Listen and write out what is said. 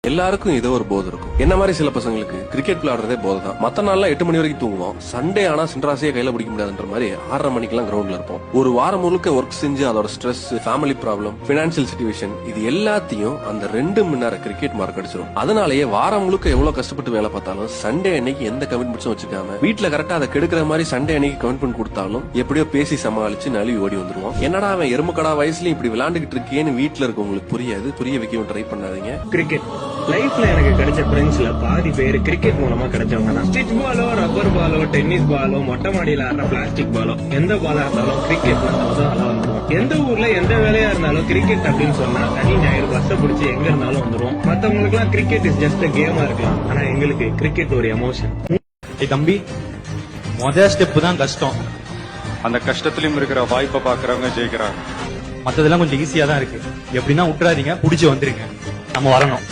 எல்லாருக்கும் ஏதோ ஒரு போதை இருக்கும். என்ன மாதிரி சில பசங்களுக்கு கிரிக்கெட் விளையாடுறதே போதை தான். மத்த நாள்ல 8 மணி வரைக்கும் தூங்குவோம். சண்டே ஆனா சின்ராசியை கையில பிடிக்க முடியாதுன்ற மாதிரி 6:30 மணிக்கெல்லாம் கிரவுண்ட்ல இருப்போம். ஒரு வாரம் முழுக்க ஒர்க் செஞ்சு அதோட stress, family problem, financial situation இது எல்லாத்தையும் அந்த 2 மணி நேரம் கிரிக்கெட் மார்க் அடிச்சிடும். அதனாலேயே வாரம் முழுக்க எவ்வளவு கஷ்டப்பட்டு வேலை பார்த்தாலும் சண்டே அன்னைக்கு எந்த கமிட்மெண்ட்ஸும் வச்சுக்காம வீட்டுல கரெக்டா அதை கெடுக்கிற மாதிரி சண்டே அன்னைக்கு கமிட்மெண்ட் கொடுத்தாலும் எப்படியோ பேசி சமாளிச்சு நழுவி ஓடி வந்துருவோம். என்னடா அவன் எறும்புக்கடா வயசுலயும் இப்படி விளையாண்டுகிட்டு இருக்கேன்னு வீட்டுல இருக்கவங்களுக்கு புரியாது. புரிய வைக்கவும் ட்ரை பண்ணாதீங்க. கிரிக்கெட் லைஃப்ல எனக்கு கிடைச்ச ஃப்ரெண்ட்ஸ்ல பாதி பேர் கிரிக்கெட் மூலமா கிடைச்சவங்க தான். ஸ்டிச் பாலோ, ரப்பர் பாலோ, டென்னிஸ் பாலோ, மொட்டை மாடியில ஆடுற பிளாஸ்டிக் பாலோ, எந்த பாலா இருந்தாலும் கிரிக்கெட் வந்துடும். எந்த ஊர்ல எந்த வேலையா இருந்தாலும் கிரிக்கெட் அப்படின்னு சொன்னா சனி ஞாயிறு பஸ்ஸை பிடிச்சி எங்க இருந்தாலும் வந்துடும். மத்தவங்களுக்கு எல்லாம் கிரிக்கெட் இஸ் ஜஸ்ட் கேமா இருக்கலாம். ஆனா எங்களுக்கு கிரிக்கெட் ஒரு எமோஷன். தம்பி, முதல் ஸ்டெப் தான் கஷ்டம். அந்த கஷ்டத்திலும் இருக்கிற வாய்ப்பை பாக்குறவங்க ஜெயிக்கிறாங்க. மத்ததெல்லாம் கொஞ்சம் ஈஸியா தான் இருக்கு. எப்படின்னா விட்டுறாதீங்க, புடிச்சு வந்துருங்க. நம்ம வரணும்.